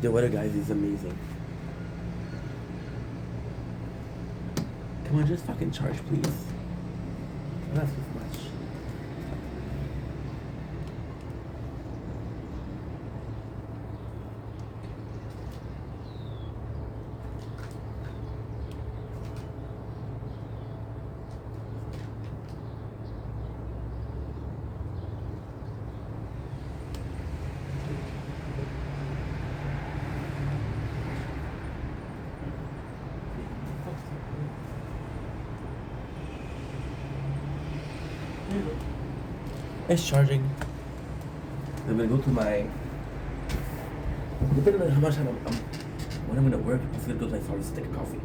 The weather, guys, is amazing. Come on, just fucking charge, please. I'm not asking for much. It's charging. I'm gonna go to my. Depending on how much when I'm gonna work, I'm gonna go to my father's to take a coffee.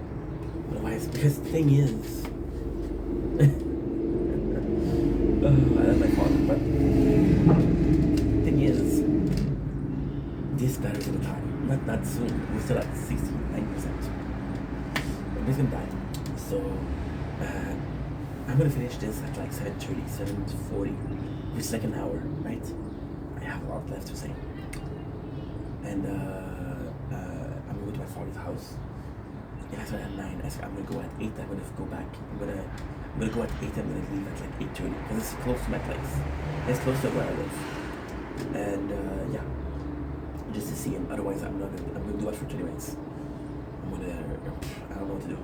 Otherwise, because the thing is, I love my father, but the thing is, this battery's gonna die. Not soon. We're still at 69%. It's gonna die. So I'm gonna finish this at like 7:30, 7:40, which is like an hour, right? I have a lot left to say. And I'm gonna go to my father's house. And I started at 9. I said I'm gonna go at 8. I'm gonna go back. I'm gonna go at 8. I'm gonna leave at like 8:30 because it's close to my place. It's close to where I live. And yeah, just to see him. Otherwise, I'm gonna do it for 20 minutes. I don't know what to do.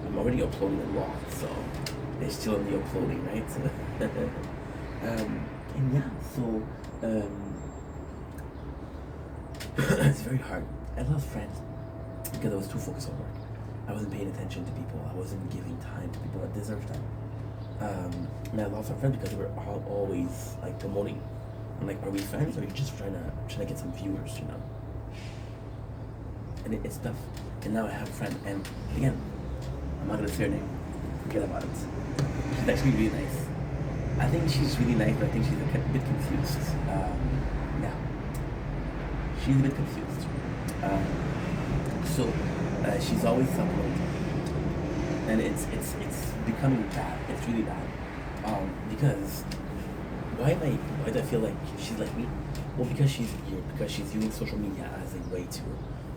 I'm already uploading a lot, so they're still in the uploading, right? And yeah, so it's very hard. I lost friends because I was too focused on work. I wasn't paying attention to people. I wasn't giving time to people that deserve time. And I lost our friends because they were always like promoting. I'm like, are we friends or are you just trying to get some viewers, you know? And it's tough. And now I have a friend, and again, I'm not gonna say her name. Forget about it. She's actually really nice. I think she's really nice, but I think she's a bit confused. Yeah, she's a bit confused. So she's always uploading, and it's becoming bad. It's really bad. Because why do I feel like she's like me? Well, because she's using social media as a way to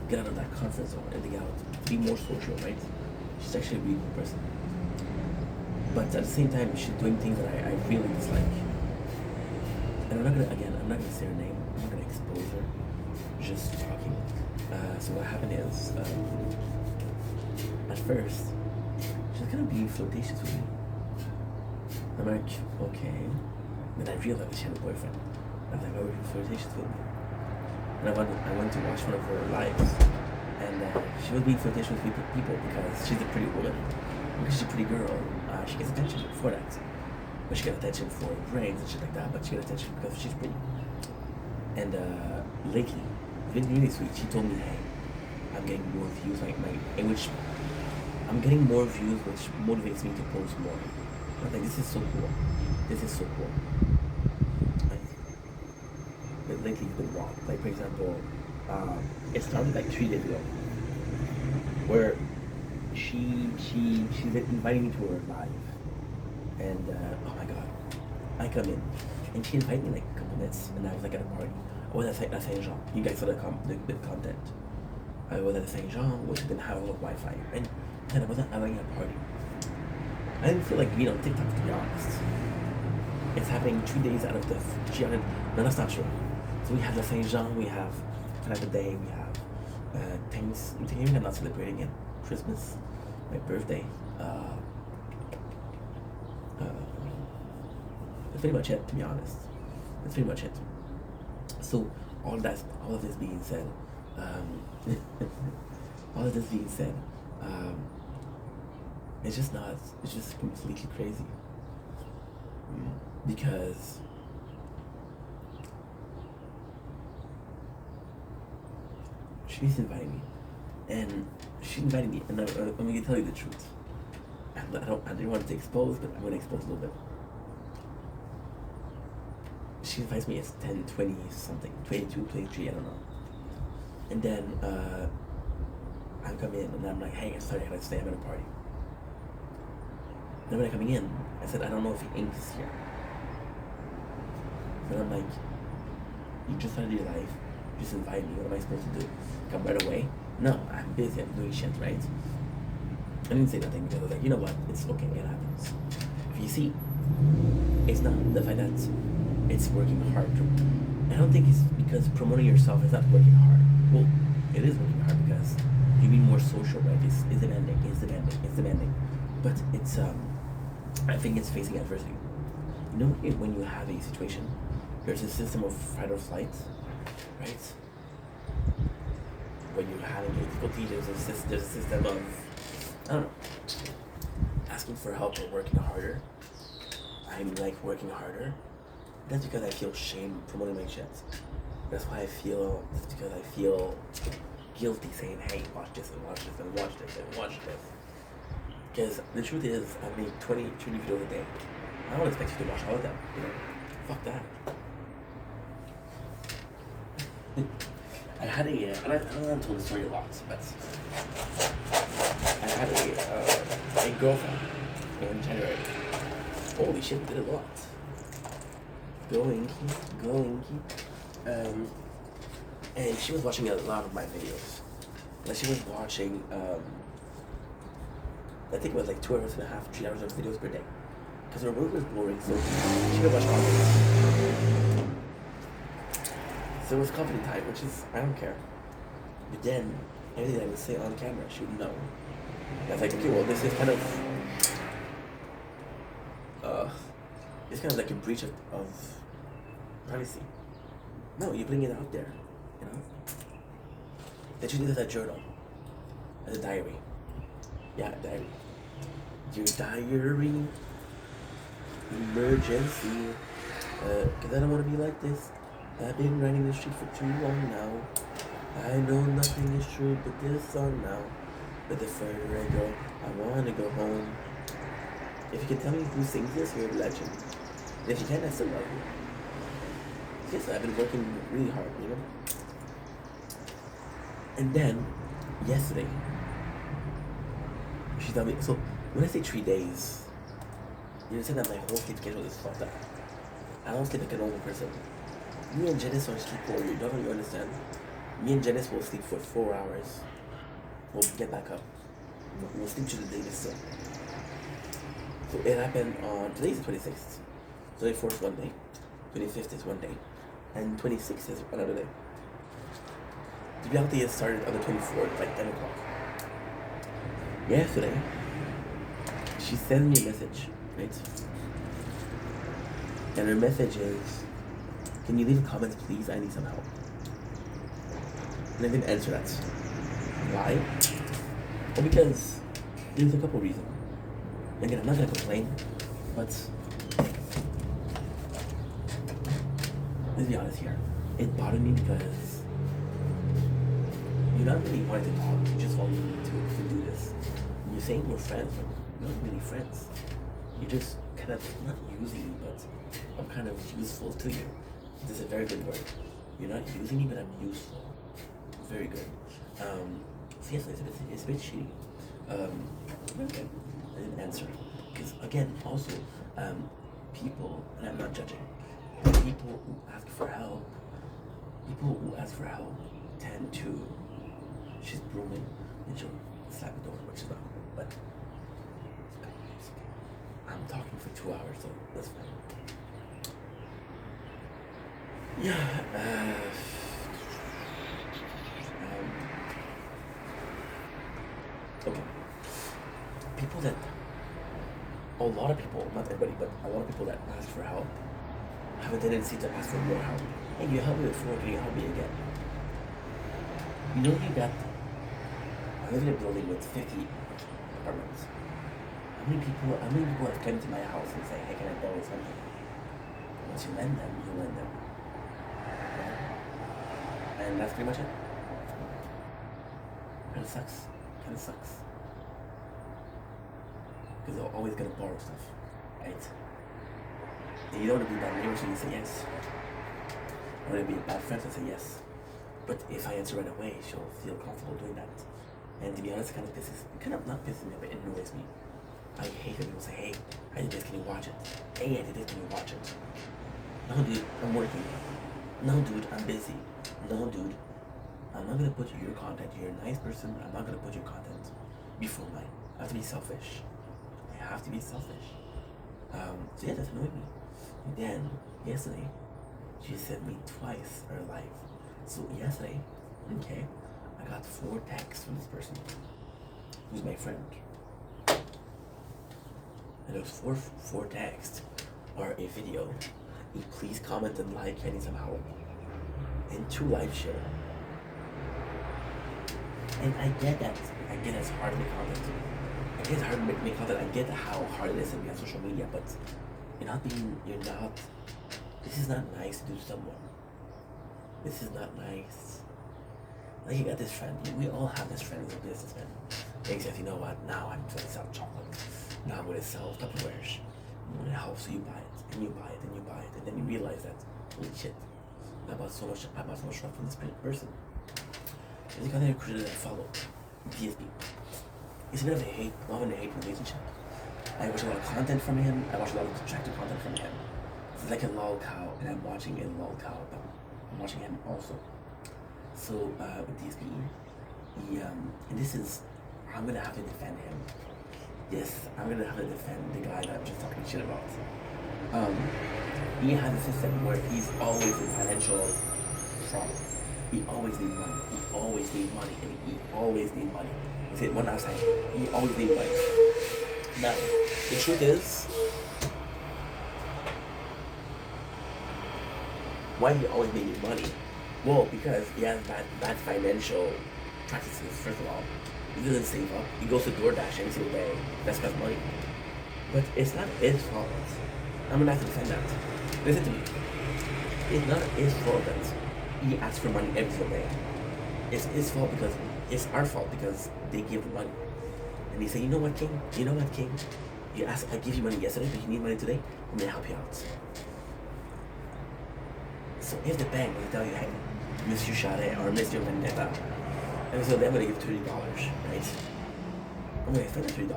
get out of that comfort zone and to get out, be more social, right? She's actually a really good person. But at the same time, she's doing things that I really dislike. And I'm not gonna say her name. I'm not gonna expose her. Just talking. So what happened is, at first, she's gonna be flirtatious with me. I'm like, okay. Then I realized she had a boyfriend. I was like, why were you flirtatious with me? And I went to watch one of her lives, and she was being flirtatious with people because she's a pretty woman. Because she's a pretty girl, she gets attention for that. But she gets attention for brains and shit like that, but she gets attention because she's pretty. And lately, it's been really sweet. She told me, hey, I'm getting more views, I'm getting more views, which motivates me to post more. I'm like, this is so cool. This is so cool. But lately it's been wrong. Like, for example, it started like 3 days ago, where she's inviting me to her live, and oh my god, I come in, and she invited me like a couple minutes, and I was like at a party. I was at Saint Jean. You guys saw the content. I was at Saint Jean, which didn't have a lot of Wi-Fi, and then I wasn't having a party. I didn't feel like being on TikTok, to be honest. It's happening 2 days out of the. No, that's not true. So we have the Saint Jean, we have Canada Day, we have Thanksgiving. I'm not celebrating it. Christmas, my birthday. That's pretty much it, to be honest. That's pretty much it. So all of this being said, it's just completely crazy. Because she's inviting me, and she invited me, and I'm gonna tell you the truth. I didn't want to expose, but I'm gonna expose a little bit. She invites me as 10, 20 something, 22, 23, I don't know. And then I come in, and I'm like, hey, sorry, I gotta stay, I'm at a party. Then when I'm coming in, I said, I don't know if the ink is here. And I'm like, you just started your life. just invite me. What am I supposed to do? Come right away? No, I'm busy. I'm doing shit, right? I didn't say nothing because I was like, you know what? It's okay. It happens. If you see, it's not the fact that it's working hard. I don't think it's because promoting yourself is not working hard. Well, it is working hard because you be more social, right? It's demanding. It's demanding. It's demanding. But it's I think it's facing adversity. You know, when you have a situation, there's a system of fight or flight, right? When you're having difficulty, there's a system of, I don't know, asking for help or working harder. I'm like working harder. That's because I feel shame promoting my shit. That's because I feel guilty saying, hey, watch this and watch this and watch this and watch this. Because the truth is, I make 20 videos a day. I don't expect you to watch all of them, you know? Fuck that. I had and I told the story a lot, but I had a girlfriend in January. Holy shit, we did a lot. Going. And she was watching a lot of my videos. Like she was watching, I think it was like 2 hours and a half, 3 hours of videos per day. Because her work was boring, so she would watch all of it. So it was company time, which is, I don't care. But then, everything I would say on camera, she would know. And I was like, okay, well, this is kind of, it's kind of like a breach of privacy. No, you're putting it out there, you know? They treat it as a journal, as a diary. Yeah, diary. Your diary, emergency, cause I don't want to be like this. I've been running the street for too long now. I know nothing is true but this song now. But the further I go, I want to go home. If you can tell me who sings this, you're a legend. And if you can't, I still love you. Yes, I've been working really hard, you know? And then, yesterday, she told me, so when I say 3 days, you understand that my whole sleep schedule is fucked up. I don't sleep like a normal person. Me and Janice are sleep warrior, don't you understand? Me and Janice will sleep for 4 hours. We'll get back up. We'll sleep to the day still. So it happened on, today's the 26th. 24th is one day, 25th is one day, and 26th is another day. The reality is started on the 24th, like 10 o'clock. Yesterday, she sent me a message, right? And her message is, can you leave a comment, please? I need some help. And I didn't answer that. Why? Well, because there's a couple reasons. Again, I'm not gonna complain, but let's be honest here. It bothered me because you're not really wanting to talk, you just want me to do this. You're saying we're friends, but we're not really friends. You're just kind of not using me, but I'm kind of useful to you. This is a very good word. You're not using me, but I'm useful. Very good. So yes, it's a bit shitty. Okay. I didn't answer. Because again, also, people, and I'm not judging, people who ask for help tend to, she's brooming and she'll slap the door, which is not, but it's okay. I'm talking for 2 hours, so that's fine. Yeah, okay. People that, a lot of people, not everybody, but a lot of people that ask for help have a tendency to ask for more help. Hey, you helped me before, can you help me again? You know, I live in a building with 50 apartments. How many people have come to my house and say, hey, can I borrow something? Once you lend them, you lend them. Right? And that's pretty much it. Kinda sucks. Because they're always gonna borrow stuff, right? And you don't want to be bad neighbor, so you say yes. I want to be a bad friend, so I say yes. But if I answer right away, she'll feel comfortable doing that. And to be honest, it kind of not pisses me, but it annoys me. I hate when people say, hey, I did this, can you watch it? Hey, I did this, can you watch it? No, dude, I'm working. No, dude, I'm busy. No, dude, I'm not gonna put your content. You're a nice person. I'm not gonna put your content before mine. I have to be selfish. I have to be selfish. So yeah, that's annoyed me. And then yesterday, she sent me twice her life. So yesterday, okay, I got 4 texts from this person, who's my friend, and those four texts are a video. Please comment and like. I need some help. And 2 live share. And I get that. I get it's hard to make content. I get it's hard to make content. I get how hard it is to be on social media, but this is not nice to do to someone. This is not nice. Like, you got this friend. We all have this friend who's a businessman. He says, you know what? Now I'm going to sell chocolate. Now I'm going to sell Tupperwares. I'm going to help, so you buy it, and you buy it, and you buy it, and then you realize that, holy shit, I bought so much stuff from this person. There's a guy that I recruited that I follow, DSB. It's a bit of a love and hate relationship. I watch a lot of content from him. I watch a lot of attractive content from him. It's like a lol cow, and I'm watching a lol cow, but I'm watching him also. So with DSB, and this is, I'm gonna have to defend him. Yes, I'm gonna have to defend the guy that I'm just talking shit about. He has a system where he's always in financial trouble. He always needs money. He always needs money, and he always needs money. I said one last time. He always needs money. Now, the truth is, why he always needs money? Well, because he has bad financial practices. First of all, he doesn't save up. He goes to DoorDash every single day. That's his money. But it's not his fault. I'm gonna have to defend that. Listen to me. It's not his fault that he asks for money every single day. It's his fault because it's our fault because they give him money. And he say, you know what, King? You know what, King? You asked, I gave you money yesterday, but you need money today. I'm gonna help you out. So if the bank will tell you, hey, Monsieur Charret or Monsieur Vendetta, and so they're gonna give $30, right? I'm gonna spend the $30.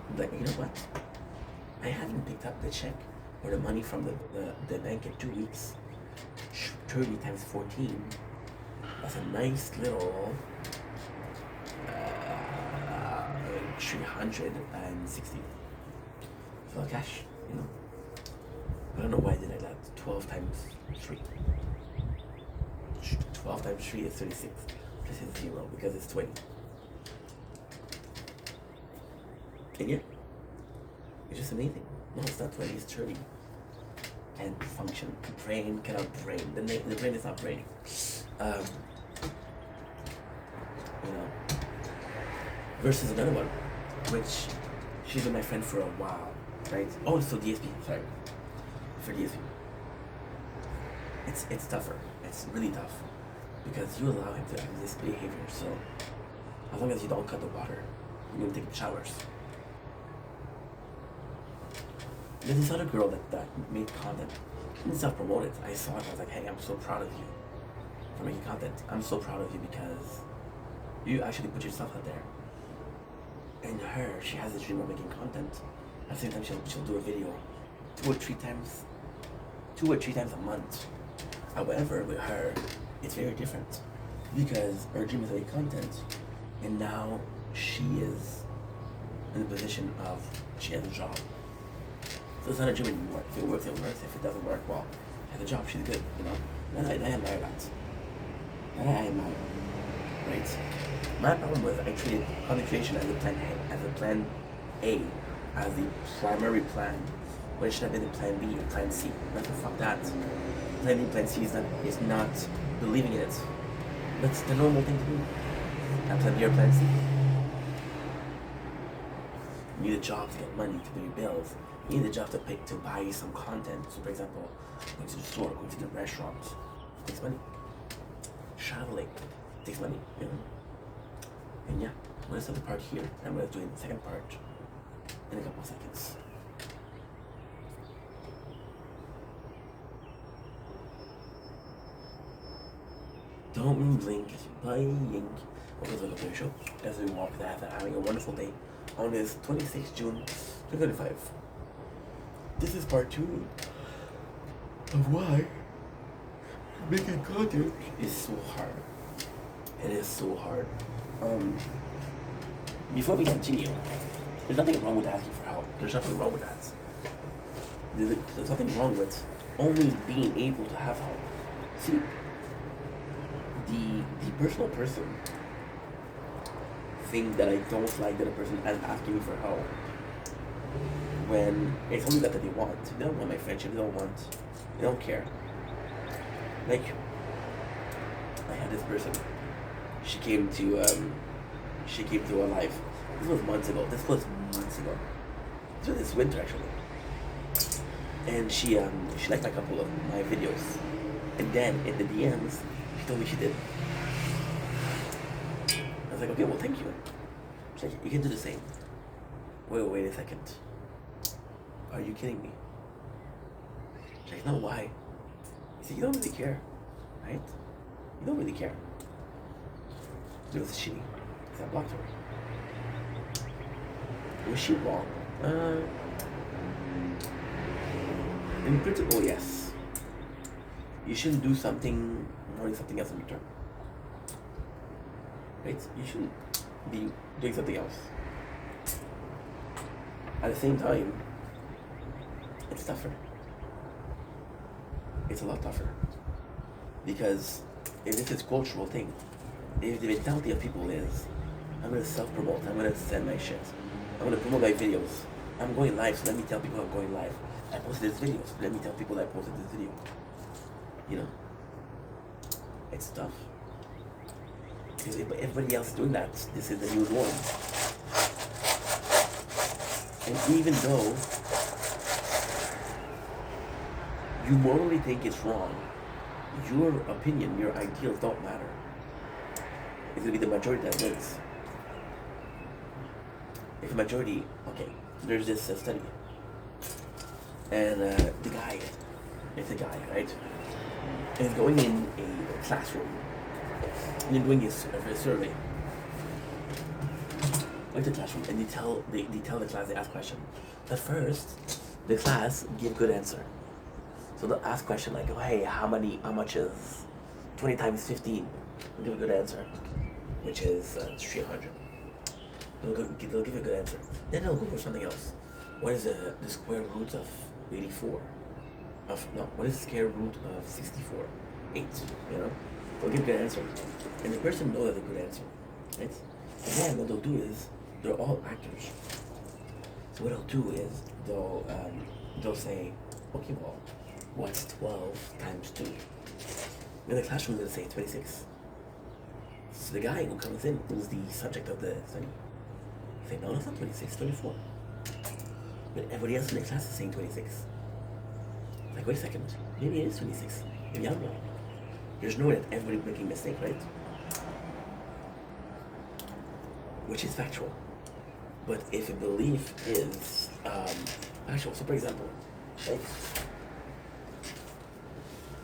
I'm like, you know what? I haven't picked up the check or the money from the bank in 2 weeks. 30 times 14. That's a nice little 360 for cash, you know. I don't know why I did like that. 12 times 3. 12 times 3 is 36. Plus it's 0 because it's 20. And yeah, it's just amazing. No, it's not 20, it's 30. Can't function. Brain cannot brain. The brain is not braining. You know. Versus another one, which she's been my friend for a while, right? Oh, so DSP, sorry. For DSP. It's tougher. It's really tough. Because you allow him to have this behavior, so as long as you don't cut the water, you're gonna take showers. There's this other girl that made content. She didn't self-promote it. I saw it, I was like, hey, I'm so proud of you for making content. I'm so proud of you because you actually put yourself out there. And she has a dream of making content. At the same time, she'll do a video 2 or 3 times a month. However, with her, it's very different because her dream is to make content, and now she is in the position of she has a job. So it's not a dream anymore. If it works, it works. If it doesn't work, well, she has a job. She's good, you know. And I admire that. And I admire, right? My problem was I treated content creation as a plan A, as the primary plan, when it should have been the plan B or plan C. But fuck that. Plan B, plan C is not believing in it. That's the normal thing to do. Not plan B or plan C. You need a job to get money to pay your bills. You need a job to buy some content. So, for example, going to the store, going to the restaurant, it takes money. Traveling takes money, you know. And yeah, I'm gonna start the part here. I'm gonna do the second part in a couple of seconds. Don't blink as you're buying. Welcome to the show. As we walk that, having a wonderful day on this 26th June 2025. This is part 2 of why making content is so hard. It is so hard. Um, Before we continue, there's nothing wrong with asking for help. There's nothing wrong with that. There's nothing wrong with only being able to have help. See, the personal person thing that I don't like that a person is asking me for help when it's only that they want. They don't want my friendship. They don't care. Like, I had this person. She came to our life. This was months ago. This was this winter actually. And she liked a couple of my videos. And then in the DMs, she told me she did. I was like, okay, well, thank you. She's like, you can do the same. Wait a second. Are you kidding me? She's like, no, why? He said, you don't really care, right? You don't really care. It was shitty. Because I blocked her. Was she wrong? In principle, yes. You shouldn't do something wanting something else in return. Right? You shouldn't be doing something else. At the same time, it's tougher. It's a lot tougher. Because if this is a cultural thing, if the mentality of people is, I'm gonna self-promote, I'm gonna send my shit, I'm gonna promote my videos, I'm going live, so let me tell people I'm going live. I posted this video, so let me tell people I posted this video. You know? It's tough. Because if everybody else is doing that, this is the new norm. And even though you morally think it's wrong, your opinion, your ideals don't matter. It's gonna be the majority that wins. If the majority, okay, there's this study, and the guy, it's a guy, right? And going in a classroom, and then doing his survey. Like the classroom, and they tell the class, they ask question. But first, the class give good answer. So they'll ask question like, oh, hey, how much is 20 times 15? They'll give a good answer, which is 300. They'll give a good answer. Then they'll go for something else. What is the square root of 84? What is the square root of 64? 8, you know? They'll give a good answer. And the person knows that's a good answer, right? And then what they'll do is, they're all actors. So what they'll do is, they'll say, okay, well, what's 12 times 2? In the classroom, they'll say 26. So the guy who comes in, who's the subject of the study, say, no, it's not 26, 24. But everybody else in the class is saying 26. Like, wait a second, maybe it is 26. Maybe I'm wrong. There's no way that everybody's making a mistake, right? Which is factual. But if a belief is factual, so for example, like,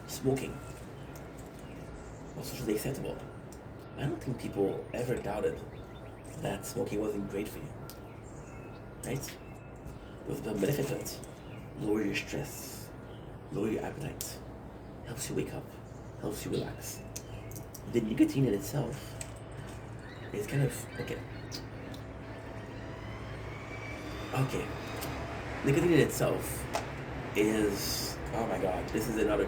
smoking was socially acceptable. I don't think people ever doubted that smoking wasn't great for you, right? With the benefit of it, lower your stress, lower your appetite, helps you wake up, helps you relax. The nicotine in itself is kind of, okay. Nicotine in itself is, oh my god, this is another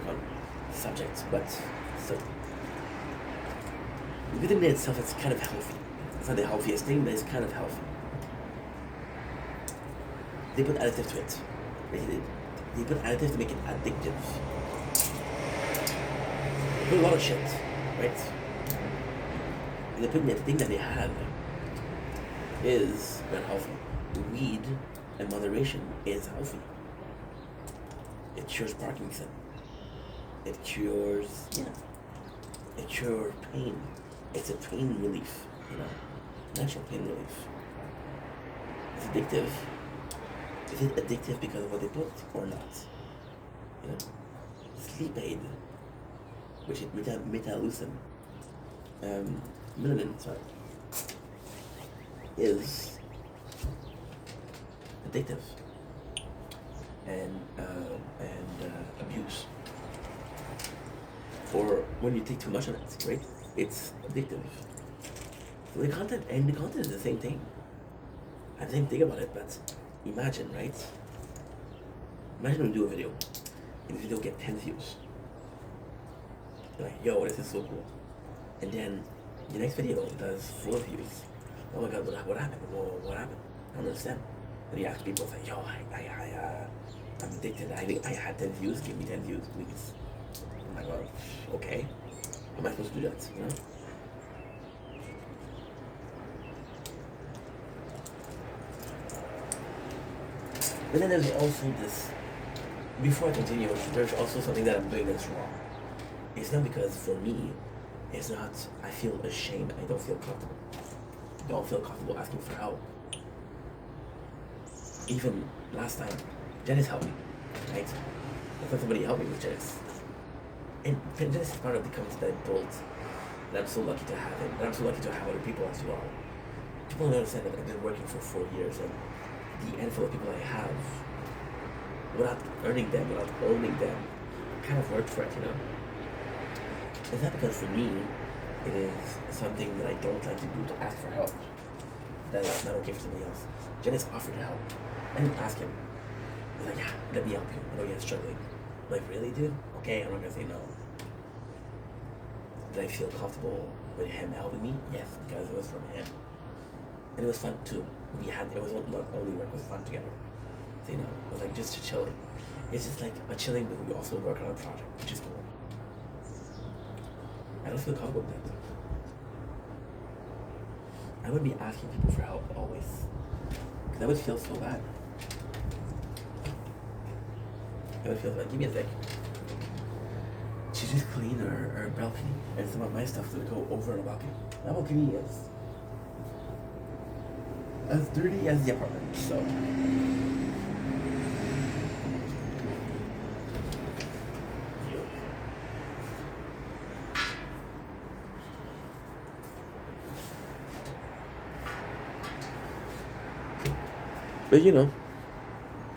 subject, but so, nicotine in itself is kind of healthy. It's not the healthiest thing, but it's kind of healthy. They put additive to it. They put additive to make it addictive. They put a lot of shit, right? And they put the thing that they had is not healthy. Weed in moderation is healthy. It cures Parkinson. It cures pain. It's a pain relief, you know, natural pain relief. It's addictive. Is it addictive because of what they put or not? You know, sleep aid, which is metallucin, melanin, sorry, is addictive and abuse. or when you take too much of it, right? It's addictive. So the content is the same thing. I didn't think about it, but imagine, right? Imagine when you do a video, and the video get 10 views. You're like, yo, this is so cool. And then the next video does 4 views. Oh my god, what happened? Whoa, what happened? I don't understand. And you ask people, it's like, yo, I'm addicted. I had 10 views, give me 10 views, please. I'm like, well, okay. How am I supposed to do that, you know? But then there's also this, before I continue, there's also something that I'm doing that's wrong. It's not because for me, it's not, I feel ashamed, I don't feel comfortable. I don't feel comfortable asking for help. Even last time, Janice helped me, right? I thought somebody helped me with Janice. And Janice is part of the community that I built, that I'm so lucky to have it, and I'm so lucky to have other people as well. People don't understand that I've been working for 4 years, and the handful of people I have, without earning them, without owning them, kind of worked for it, you know? It's not because for me, it is something that I don't like to do, to ask for help. That is not okay for somebody else. Janice offered to help. I didn't ask him. He's like, yeah, let me help you. I know you're struggling. I'm like, really, dude? Okay, I'm not gonna say no. Did I feel comfortable with him helping me? Yes, because it was from him. And it was fun too. It was not only work, it was fun together. So, you know, it was like just to chill. It's just like a chilling, but we also work on a project, which is cool. I don't feel comfortable with that. I would be asking people for help always. Because I would feel so bad. I would feel like, give me a sec. She just cleaned her balcony, and some of my stuff would go over the balcony. That balcony is as dirty as the apartment, so. But you know,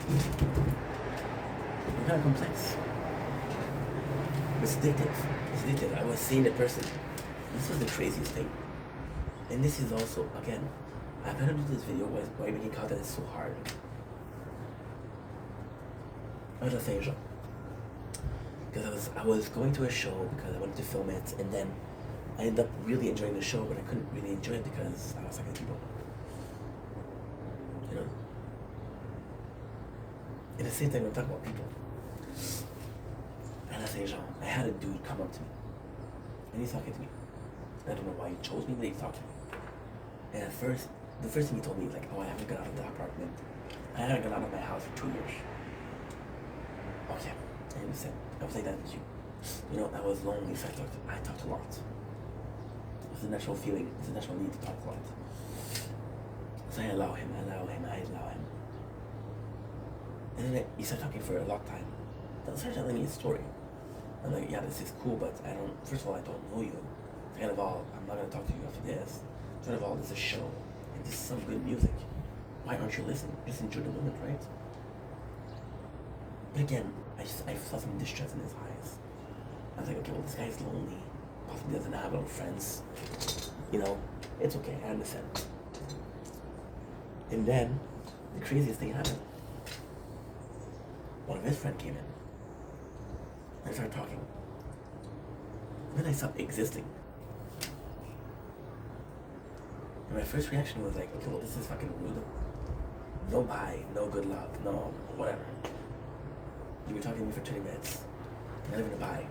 it's kind of complex. It's addictive. It's addictive. I was seeing the person. This was the craziest thing. And this is also, again, I'm gonna do this video why making content is so hard. I was just saying, Jean. Because I was going to a show because I wanted to film it, and then I ended up really enjoying the show, but I couldn't really enjoy it because I was talking to people. You know? At the same time, I'm talking about people. And I say, Jean, I had a dude come up to me. And he's talking to me. I don't know why he chose me, but he's talking to me. And at first, the first thing he told me was like, oh, I haven't got out of the apartment. I haven't got out of my house for 2 years. Okay. And he said, I was like that with you. You know, I was lonely, so I talked a lot. It's a natural feeling, it's a natural need to talk a lot. So I allow him. And then he started talking for a long time. Then he started telling me his story. I'm like, yeah, this is cool, but first of all, I don't know you. Second of all, I'm not gonna talk to you after this. Third of all, this is a show, and this is some good music. Why aren't you listening? Just enjoy the moment, right? But again, I saw some distress in his eyes. I was like, okay, well, this guy's lonely. Possibly doesn't have a lot of friends. You know, it's okay, I understand. And then, the craziest thing happened. One of his friends came in. I started talking. And then I stopped existing. And my first reaction was like, okay, well, this is fucking rude. No bye, no good luck, no whatever. You were talking to me for 20 minutes. Not even a bye.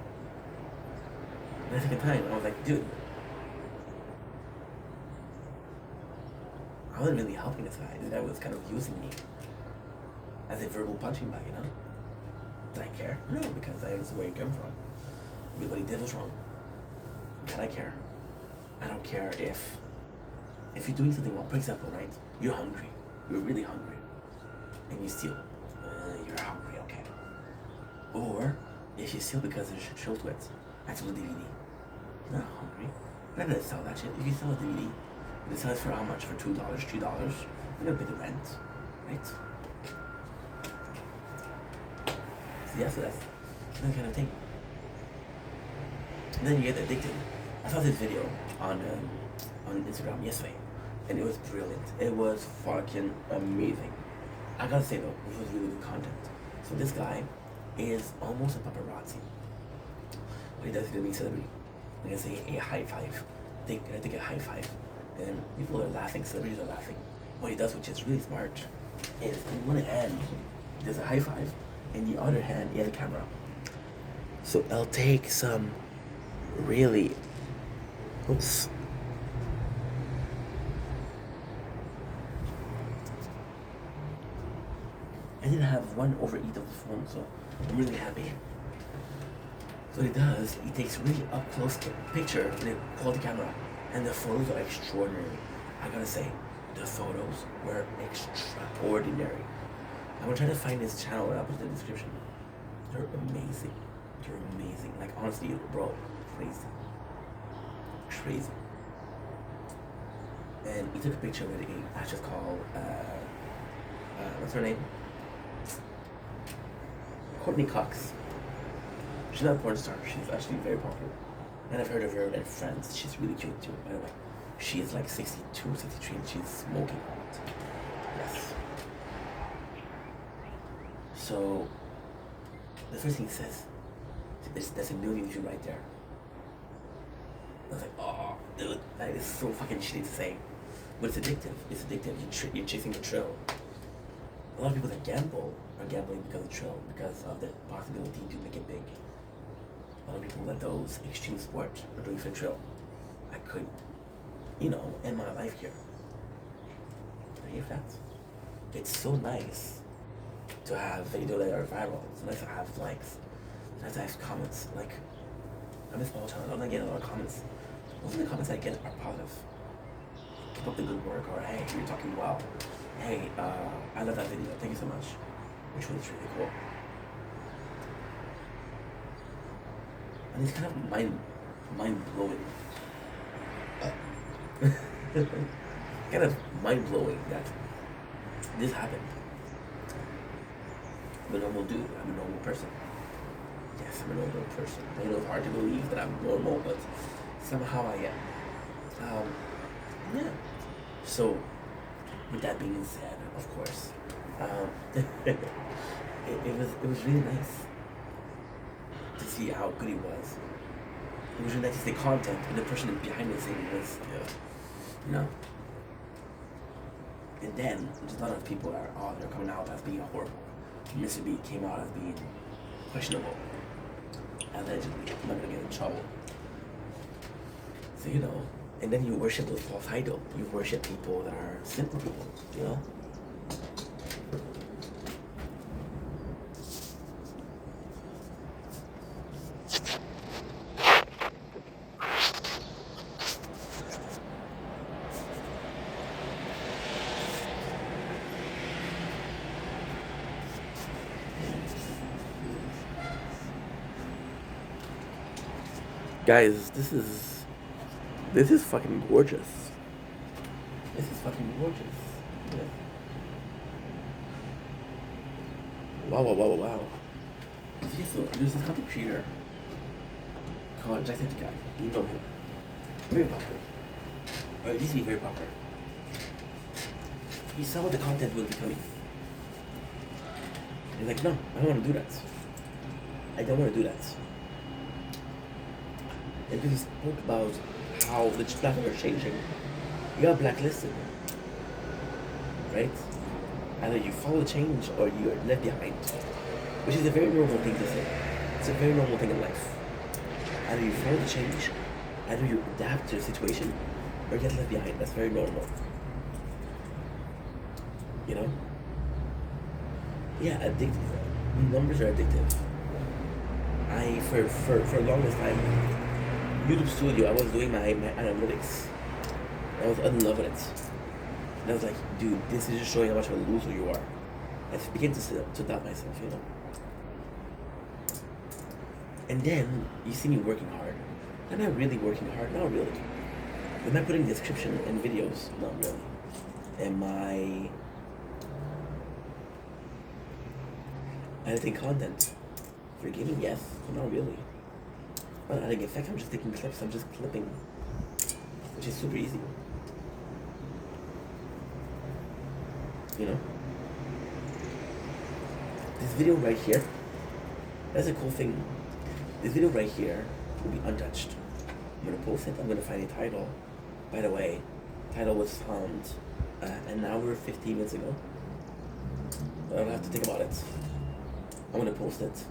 And the second time, I was like, dude, I wasn't really helping this guy. This guy was kind of using me as a verbal punching bag, you know? Did I care? No, because I understand where he came from. What he did was wrong. Can I care? I don't care if you're doing something wrong. For example, right? You're hungry. You're really hungry. And you steal. You're hungry, okay. Or if you steal because there's a show to it. I sold a DVD. You're not hungry. You're not gonna sell that shit. If you sell a DVD, you sell it for how much? For $2, $3? You're gonna pay the rent, right? So yeah, so that's that kind of thing. And then you get addicted. I saw this video on Instagram yesterday, and it was brilliant. It was fucking amazing. I gotta say though, this was really good content. So this guy is almost a paparazzi. What he does is gonna be a celebrity. I'm gonna say a high five. I think a high five. And people are laughing, celebrities are laughing. What he does, which is really smart, is in one hand, there's a high five, in the other hand, he has a camera. So I'll take some really, oops. I didn't have one overeat of the phone, so I'm really happy. So what he does, he takes really up close picture with a quality camera, and the photos are extraordinary. I gotta say, the photos were extraordinary. I'm gonna try to find his channel and I'll put it in the description. They're amazing. They're amazing. Like honestly, bro, crazy. Crazy. And he took a picture with an actress called, what's her name? Courtney Cox. She's not a porn star, she's actually very popular. And I've heard of her and Friends. She's really cute too, by the way. She is like 62, 63 and she's smoking hot. Yes. So, the first thing he says, there's a million views right there. I was like, oh, dude, that is so fucking shitty to say. But it's addictive. It's addictive. You're chasing the thrill. A lot of people that gamble are gambling because of thrill, because of the possibility to make it big. A lot of people that those extreme sports are doing for thrill. I could, end my life here. I hear that. It's so nice to have videos that are viral. It's nice to have likes. It's nice to have comments. Like, I'm a small town. I don't get a lot of comments. Most of the comments I get are positive. Keep up the good work, or hey, you're talking well. Hey, I love that video. Thank you so much. Which was really cool. And it's kind of mind blowing. Kind of mind blowing that this happened. I'm a normal dude. I'm a normal person. Yes, I'm a normal person. I know it's hard to believe that I'm normal, but somehow I am. Yeah. So, with that being said, of course, it was really nice to see how good he was. It was really nice to see content and the person behind the scene was, And then, there's a lot of people that are coming out as being horrible. Mr. B came out as being questionable. Allegedly, I'm not gonna get in trouble. So, and then you worship those false idols. You worship people that are simple people, Guys, this is fucking gorgeous. This is fucking gorgeous. Yeah. Wow. Okay, so there's this content creator called Jacksepticeye. You know him. Very popular. Or at least he's very popular. He saw what the content was becoming. He's like, no, I don't want to do that. I don't want to do that. And he spoke about how the platform are changing. You got blacklisted, right? Either you follow the change or you are left behind, which is a very normal thing to say. It's a very normal thing in life. Either you follow the change, either you adapt to the situation, or get left behind. That's very normal. Yeah, addictive. Numbers are addictive. For the longest time, YouTube Studio, I was doing my analytics. I was in love with it. And I was like, dude, this is just showing how much of a loser you are. I began to doubt myself, And then you see me working hard. Am I really working hard? Not really. Am I putting description in videos? Not really. Am I editing content for gaming? Yes, but not really. I'm not adding effects, I'm just taking clips, I'm just clipping, which is super easy. You know? This video right here, that's a cool thing. This video right here will be untouched. I'm gonna post it, I'm gonna find a title. By the way, title was found an hour 15 minutes ago. But I'll have to think about it. I'm gonna post it.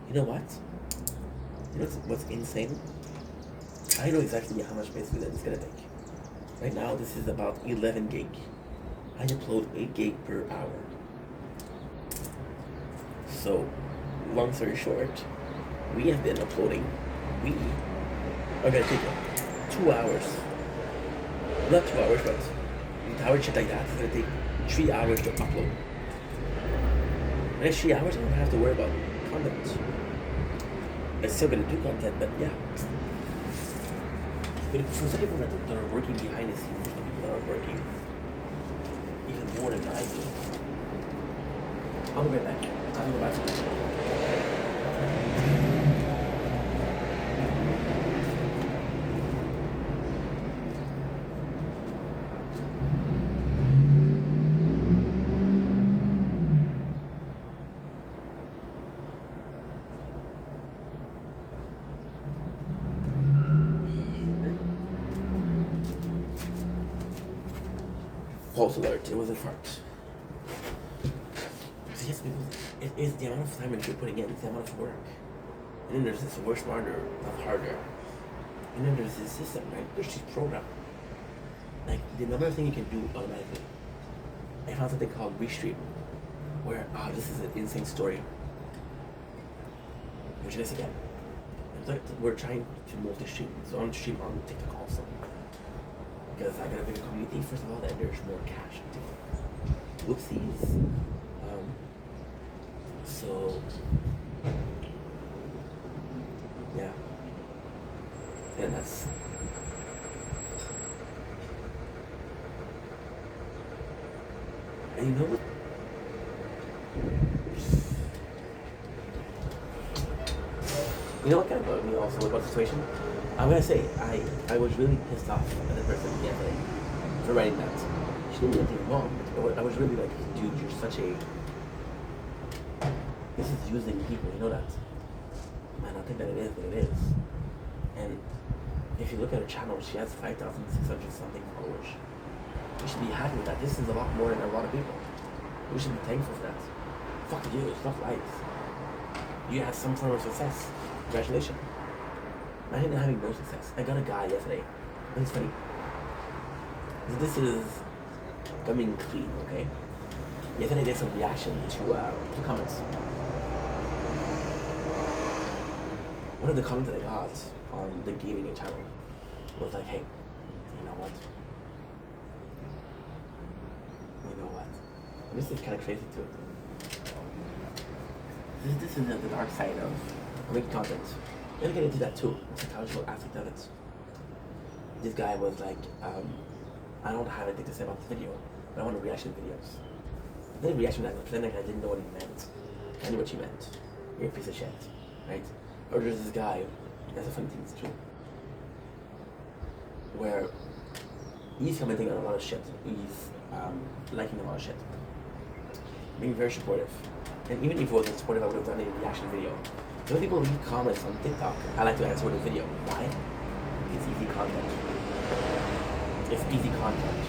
You know what? You know what's insane? I know exactly how much space it's gonna take. Right now, this is about 11 gig. I upload 8 gig per hour. So, long story short, we have been uploading. We are gonna take 2 hours. Not 2 hours, but with our shit like that, it's gonna take 3 hours to upload. Next 3 hours, I don't have to worry about content. I'm still gonna do content, but yeah. But for some people that are working behind the scenes, people that are working even more than I do. I'll be right back. I'll be right back. False alert, it was a fart. So yes, it is the amount of time that you're putting in, it's the amount of work. And then there's this work smarter, not harder. And then there's this system, right? There's this program. Like the number of things you can do automatically. I found something called Restream, where this is an insane story. Which is again. We're trying to multi-stream. So I'm stream on TikTok also. Because I got a bigger community, first of all, and there's more cash. Whoopsies. So, yeah. And that's. And you know what? You know what kind of bugged me also about the situation? I'm gonna say I was really pissed off at the person yesterday for writing that. She didn't do anything wrong. But I was really like, dude, you're such a. This is using people. You know that. Man, I think that it is what it is. And if you look at her channel, she has 5,600 something followers. We should be happy with that. This is a lot more than a lot of people. We should be thankful for that. Fuck you. Fuck life. You had some form of success. Congratulations. Imagine having no success. I got a guy yesterday. It's funny. This is coming clean, okay? Yesterday I did some reaction to comments. One of the comments that I got on the gaming channel was like, hey, you know what? You know what? And this is kind of crazy too. This is the dark side of making content. I'm gonna get into that too, the psychological aspect of it. This guy was like, I don't have anything to say about this video, but I want reaction videos. I did a reaction video, pretending I didn't know what he meant. I knew what she meant. You're a piece of shit, right? Or there's this guy, that's a funny thing, it's true, where he's commenting on a lot of shit. He's liking a lot of shit. Being very supportive. And even if he wasn't supportive, I would have done a reaction video. So when people leave comments on TikTok, I like to answer with a video. Why? It's easy content. It's easy content.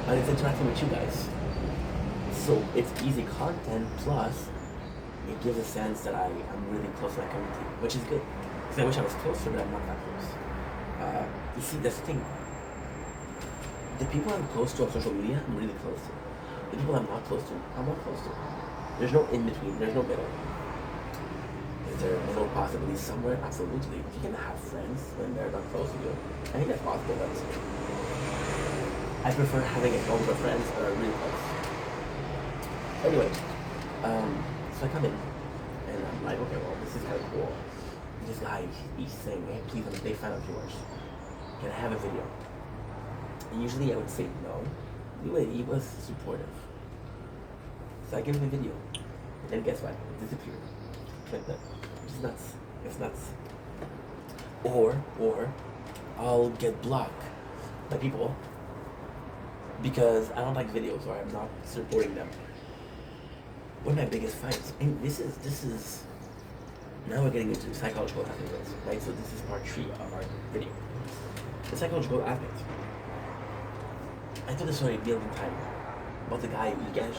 And it's interacting with you guys. So it's easy content, plus it gives a sense that I'm really close to my community, which is good. Because I wish I was closer, but I'm not that close. You see, that's the thing. The people I'm close to on social media, I'm really close to. The people I'm not close to, I'm not close to. There's no in between, there's no middle. Is there no possibility somewhere? Absolutely. You can have friends when they're not close to you. I think that's possible, but I prefer having a bunch of friends that are really close. Anyway, so I come in, and I'm like, okay, well, this is kind of cool. This guy, he's saying, hey, please, I'm a big fan of yours. Can I have a video? And usually I would say no. Anyway, he was supportive. So I gave him a video. And then guess what? It disappeared. Like that. It's nuts. It's nuts. or I'll get blocked by people because I don't like videos or I'm not supporting them. One of my biggest fights, and this is now we're getting into psychological aspects, right? So this is part 3 of our video. The psychological aspect. I told this story a million times about the guy who, you guys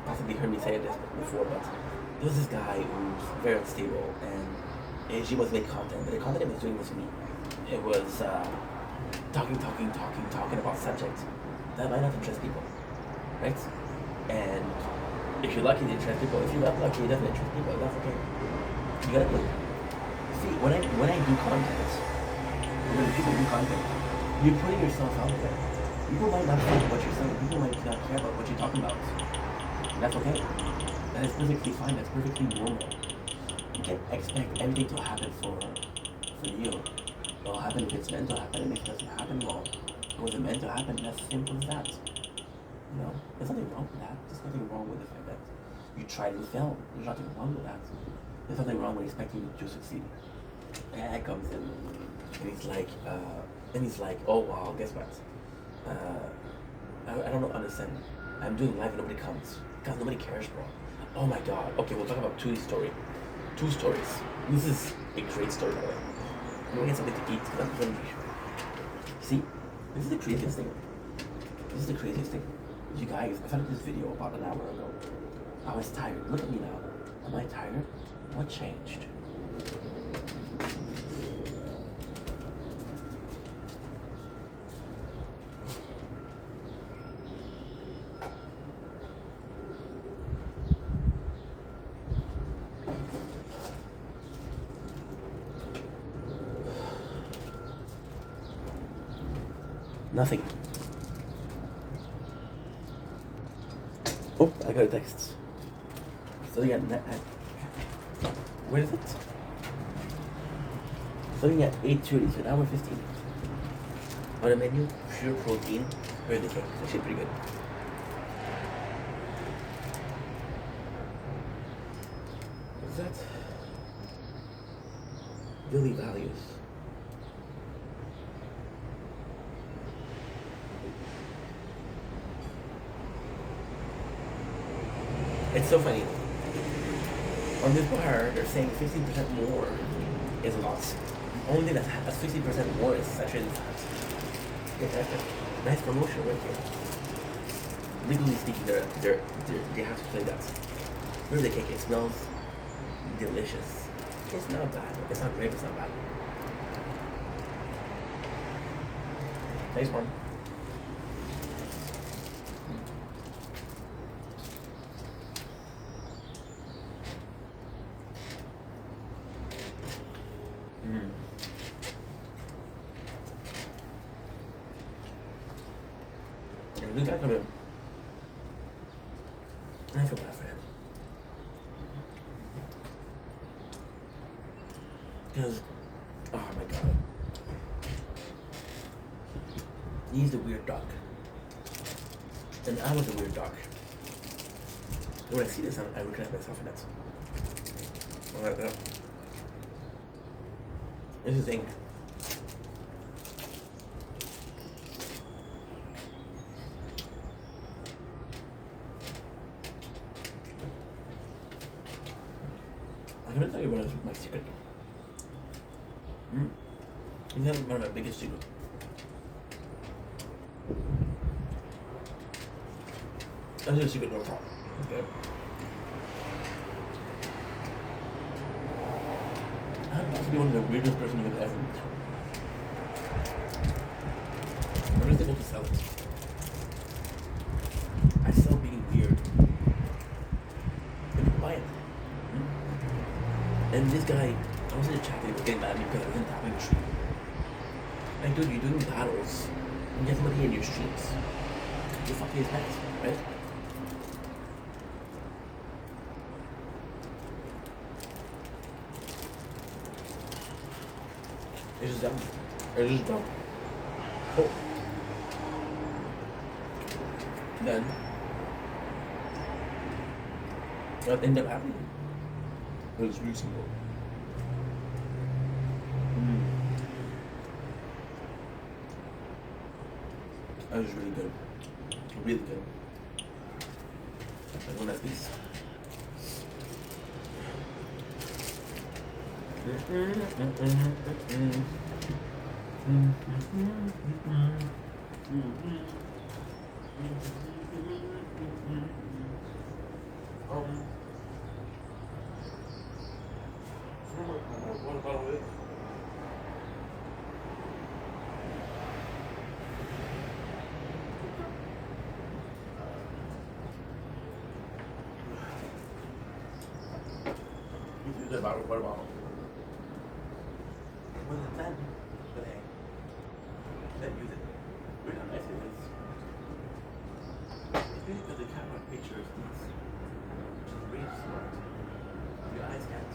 possibly heard me say this before, but there was this guy who's very unstable and he was making content, but the content he was doing was me. It was talking about subjects that might not interest people, right? And if you're lucky, it interests people. If you're not lucky, it doesn't interest people. That's okay. You gotta do. See, when I do content, when people do content, you're putting yourself out there. People might not like what you're saying. People might not care about what you're talking about. And that's okay. That is perfectly fine. That's perfectly normal. You can't expect everything to happen for you. It'll happen if it's meant to happen, and if it doesn't happen, well, it wasn't meant to happen. That's simple as that. You know, there's nothing wrong with that. There's nothing wrong with the fact that you tried and failed. There's nothing wrong with that. There's nothing wrong with expecting you to succeed. And that comes in, and he's like, oh wow, guess what? I don't know, understand. I'm doing live and nobody comes. Because nobody cares, bro. Oh my god. Okay, we'll talk about two stories. This is a great story, by the way. I'm gonna get something to eat because I'm hungry. See, this is the craziest thing. You guys, I found this video about an hour ago. I was tired. Look at me now. Am I tired? What changed? Nothing. Oh, I got a text. Something at where is it? Something at 8:30, so now we're 15. On the menu, pure protein. Where's the cake? Actually pretty good. What's that? Daily values. It's so funny. On this bar, they're saying 15% more is a loss. The only thing that's 50% more is saturated fat. Nice promotion right here. Legally speaking, they have to play that. Where's the cake? It smells delicious. It's not bad. It's not great. It's not bad. Nice one. This guy come in. I feel bad for him. Because, oh my god. He's the weird dog. And I was a weird dog. When I see this, I recognize myself in that. Alright, this is ink. I'm gonna tell you what is my secret. It's not one of my biggest secrets. I'll do a secret no problem. Okay. I'm possibly one of the weirdest person you could ever meet. I'm just able to sell it. I sell being weird. And people buy it. And this guy, I was in a chat, he was getting mad at me because I wasn't tapping the stream. Like, dude, you're doing battles. You get somebody in your streams. You're fucking his pets, right? It's just dumb. It's just dumb. Oh. Then, what ended up happening? It was reasonable. That was really good. Really good. Like one of these. What about it? The bottle, water bottle. Well, it's then, but hey, then use it. Really how nice it is. It's really good to camera pictures these, which is really smart. Your eyes can't.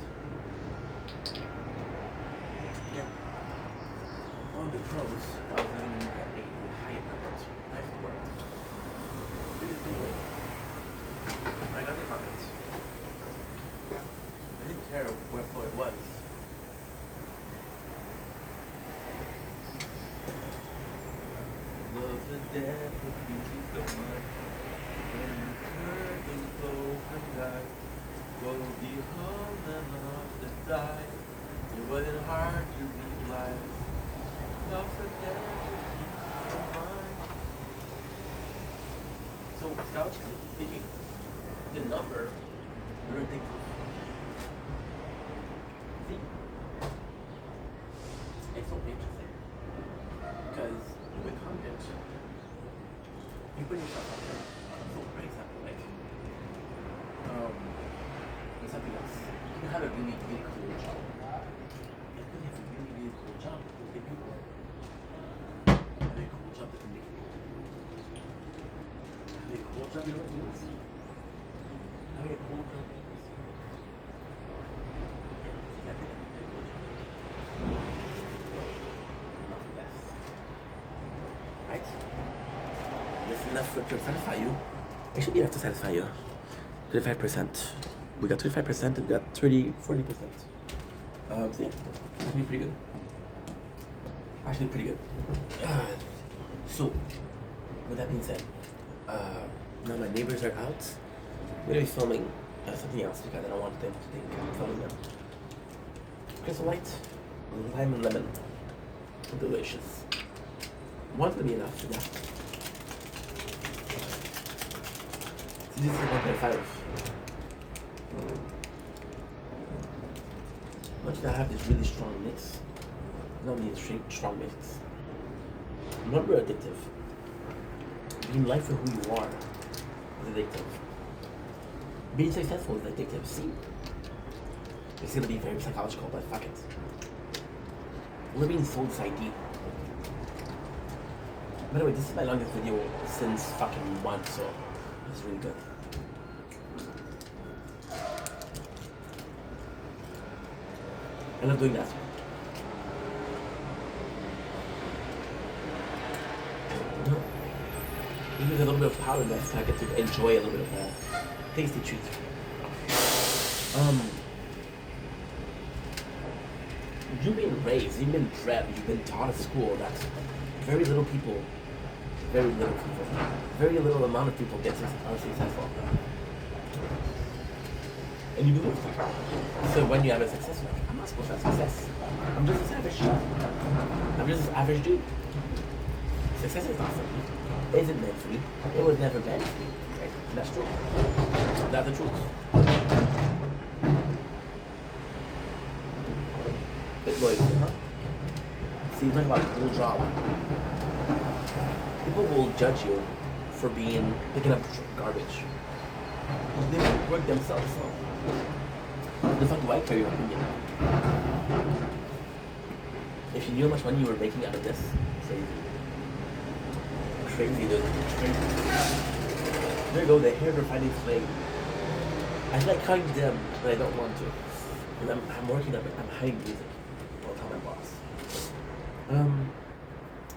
Yeah. On the pros, I was aiming at a higher comment. Nice work. Really good. I got the comments. I didn't care where floor it was. Love the death of beauty so much. When the curtains open night, will be home and not to die. It wasn't hard to realize. Love the death of beauty so much. So, Scout, speaking, the number, you're ridiculous. It's so interesting because with content, you put yourself out there. So, for example, like, there's something else. You can have a really, really cool job. You can have a really, really cool job with big people. Have a cool job that can make people. Have a cool job you don't use. Have a cool job. Right? This is enough to satisfy you. It should be enough to satisfy you. 35%. We got 25%, we got 40%. So yeah, actually pretty good. Actually pretty good. So, with that being said, now my neighbors are out. We're gonna be filming something else because I don't want them to think I'm filming them. Crystal Light, lime and lemon. Delicious. One's gonna be enough for that. This is 1.5. Once you have this really strong mix, you don't need a strong mix. Remember, addictive. Being life for who you are is addictive. Being successful is addictive. See? It's gonna be very psychological, but fuck it. We're being sold this ID. By the way, this is my longest video since fucking months, so it's really good. I love doing that. You use a little bit of power in that, so I get to enjoy a little bit of a tasty treat. You've been raised, you've been bred, you've been taught at school that very little amount of people are successful. And you believe that. So when you have a success, you're like, I'm not supposed to have success. I'm just an average dude. I'm just an average dude. Success is not for me. It isn't meant for me. It was never meant for me. Right? And that's true. That's the truth. Bit loyalty, huh? See, you talk about a cool job. People will judge you for picking up garbage. They won't work themselves, so the fuck do I care your opinion? If you knew how much money you were making out of this, crazy. Crazy, dude. Crazy. There you go, the hair refining flame. I feel like cutting them, but I don't want to. And I'm working on it, I'm hiding music. I'll tell my boss.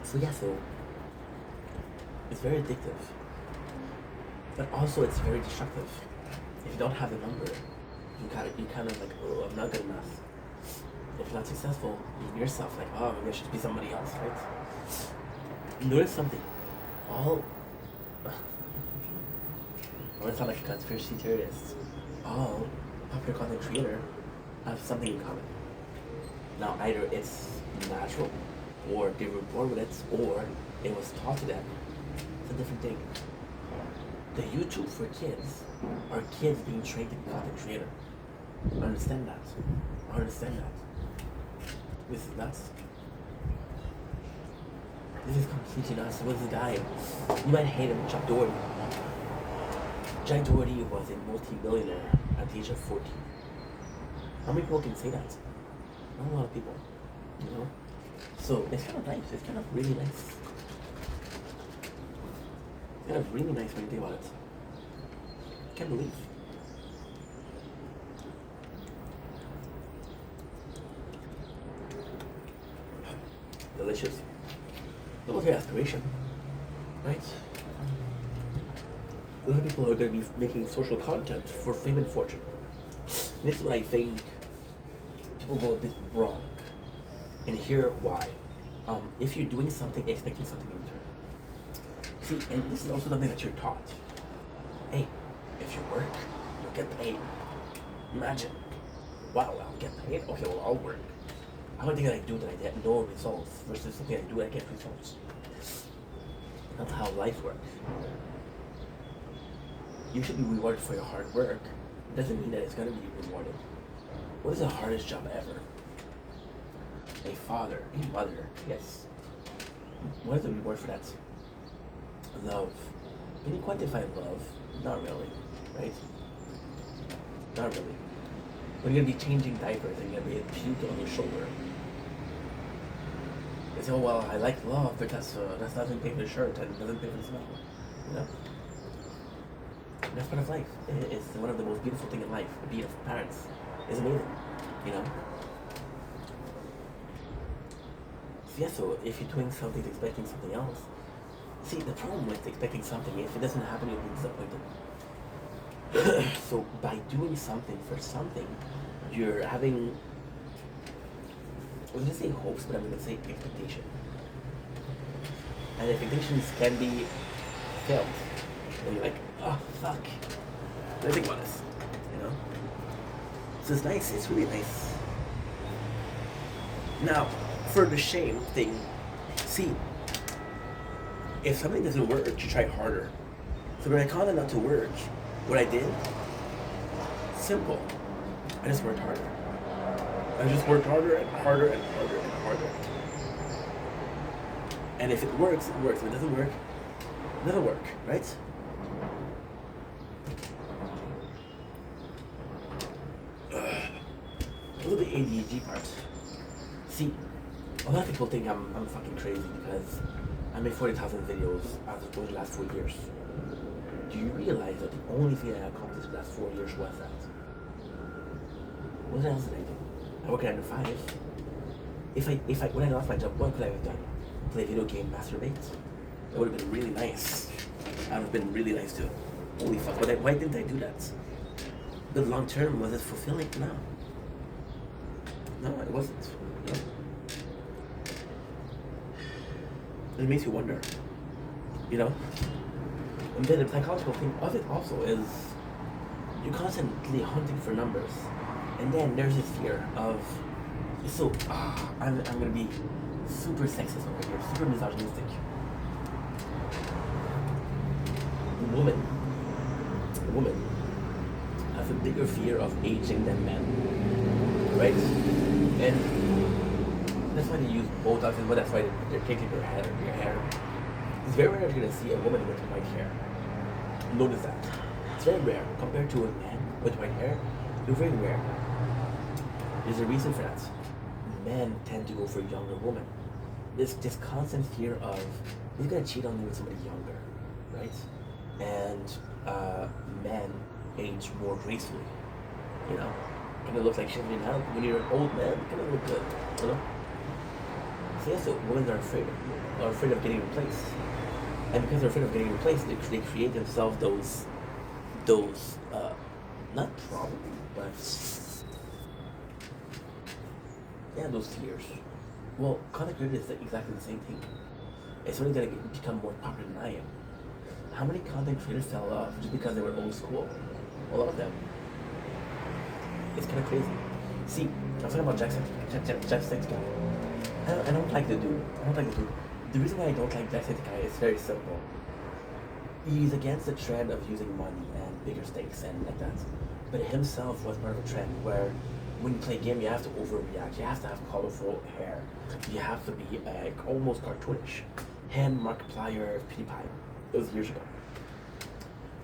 So it's very addictive. But also it's very destructive. If you don't have the number, you kind of like, oh, I'm not good enough. If you're not successful, you yourself like, oh, maybe I should be somebody else, right? Notice something. all I want to sound like a conspiracy theorist. All popular content creator have something in common. Now either it's natural, or they were born with it, or it was taught to them. It's a different thing. The YouTube for kids are kids being trained to be content creator. I understand that. I understand that. This is nuts. This is completely nuts. What's this guy? You might hate him, Jack Doherty. Jack Doherty was a multi-millionaire at the age of 14. How many people can say that? Not a lot of people, you know? So it's kind of nice. It's kind of really nice. It's kind of really nice when you think about it. Can't believe. Delicious. That was your aspiration, right? A lot of people are going to be making social content for fame and fortune. This is what I think people go a bit wrong. And here why. If you're doing something, expecting something in return. See, and this is also something that you're taught. Hey, if you work, you'll get paid. Imagine. Wow, I'll get paid? Okay, well, I'll work. How many things I do that I get no results versus something I do that I get results? That's how life works. You should be rewarded for your hard work. It doesn't mean that it's going to be rewarded. What is the hardest job ever? A father, a mother, yes. What is the reward for that? Love. Can you quantify love? Not really, right? Not really. When you're going to be changing diapers and you're going to be puke on your shoulder. They say, oh, well, I like love, but that doesn't pay for the shirt and doesn't pay for the smell. You know? And that's part of life. It's one of the most beautiful things in life. Being parents is amazing, you know? So yeah, so if you're doing something expecting something else, see, the problem with expecting something, if it doesn't happen, you'll be disappointed. So by doing something for something, you're having, I was gonna say hopes, but I'm gonna say expectation. And expectations can be felt. And you're like, oh fuck. Let me think about this. You know? So it's nice, it's really nice. Now, for the shame thing, see, if something doesn't work, you try harder. So when I called it not to work, what I did, simple. I just worked harder. I just worked harder and harder and harder and harder. And if it works, it works. If it doesn't work, it doesn't work, right? A little bit ADHD part. See, a lot of people think I'm fucking crazy because I made 40,000 videos over the last 4 years. Do you realize that the only thing I accomplished in the last 4 years was that? What else did I do? I work 9 to 5. When I lost my job, what could I have done? Play a video game, masturbate? That would have been really nice. That would have been really nice too. Holy fuck, why didn't I do that? But long term, was it fulfilling? No. No, it wasn't. No. It makes you wonder, you know? And then the psychological thing of it also is you're constantly hunting for numbers. And then there's this fear of, so, I'm gonna be super sexist over here, super misogynistic. Women have a bigger fear of aging than men, right? And that's why they use Botox, and that's why they're taking your hair. It's very rare you're gonna see a woman with white hair. Notice that. It's very rare compared to a man with white hair. They're very rare. There's a reason for that. Men tend to go for younger women. There's this constant fear of he's gonna cheat on me with somebody younger, right? And men age more gracefully. You know, kind of looks like shit now. When you're an old man, kind of look good. You know. So yeah, so women are afraid of getting replaced, and because they're afraid of getting replaced, they create themselves those not problem, but yeah, those fears. Well, content creators is exactly the same thing. it's only gonna become more popular than I am. How many content creators fell off just because they were old school? A lot of them. It's kind of crazy. See, I was talking about Jacksepticeye. I don't like the dude. I don't like the dude. The reason why I don't like Jacksepticeye is very simple. He's against the trend of using money and bigger stakes and like that. But himself was part of a trend where when you play a game, you have to overreact. You have to have colorful hair. You have to be almost cartoonish. Him, Markiplier, PewDiePie. It was years ago.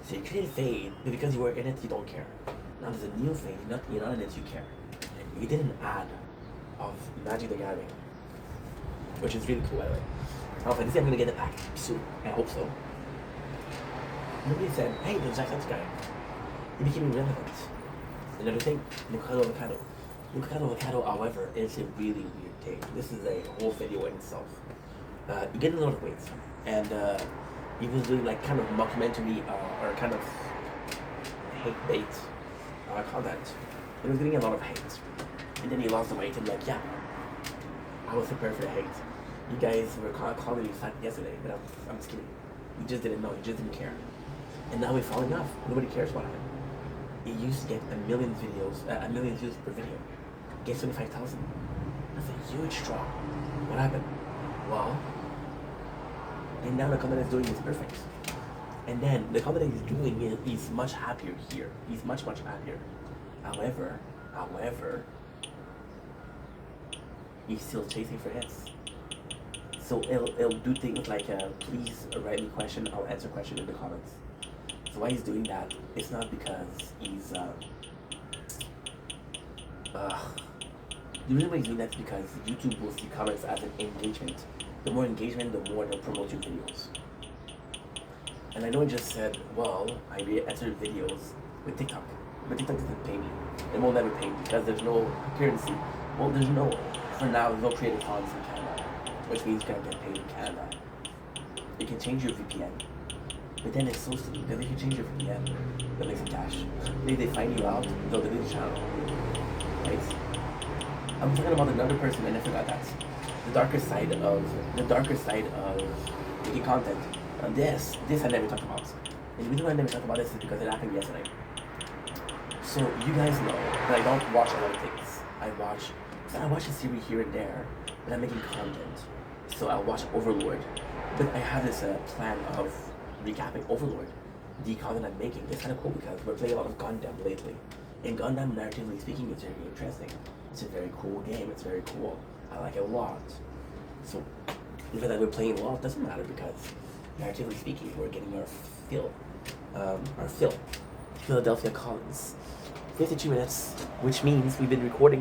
So you create Fade, but because you were in it, you don't care. Now there's a new Fade, you're not in it, you care. You did an ad of Magic the Gathering, which is really cool, by the way. I was like, this I'm gonna get it back soon. I hope so. Nobody said, hey, there's Jacksepticeye. He became irrelevant. Another thing, Lucado Avocado, however, is a really weird thing. This is a whole video in itself. You get a lot of weight, and he was doing like kind of mockumentary or kind of bait content. He was getting a lot of hate, and then he lost the weight and like, yeah, I was prepared for the hate. You guys were calling me fat yesterday, but I'm just kidding. You just didn't know, you just didn't care. And now we're falling off. Nobody cares about him. He used to get a million views per video. Gets 25,000. That's a huge drop. What happened? Well, and now the content he's doing is perfect. And then the content he's doing is much happier here. He's much happier. However, he's still chasing for hits. So it'll do things like, please write me a question, I'll answer question in the comments. So why he's doing that, it's not because he's, the reason why he's doing that is because YouTube will see comments as an engagement. The more engagement, the more they'll promote your videos. And I know I just said, well, I answered videos with TikTok, but TikTok doesn't pay me. It will never pay me because there's no currency. Well, for now, there's no creative funds in Canada, which means you can't get paid in Canada. You can change your VPN. But then it's so stupid because if you change your VPN, they'll make some cash. Maybe they find you out, they'll delete the channel. Right? I'm talking about another person and I forgot that. The darker side of making content. And this I never talked about. And the reason why I never talked about this is because it happened yesterday. So you guys know that I don't watch a lot of things. I watch a series here and there, but I'm making content. So I'll watch Overlord. But I have this plan of recapping Overlord. The content I'm making is kind of cool because we're playing a lot of Gundam lately. And Gundam, narratively speaking, is very interesting. It's a very cool game. It's very cool. I like it a lot. So the fact that we're playing a lot doesn't matter because, narratively speaking, we're getting our fill. Philadelphia Collins. 52 minutes, which means we've been recording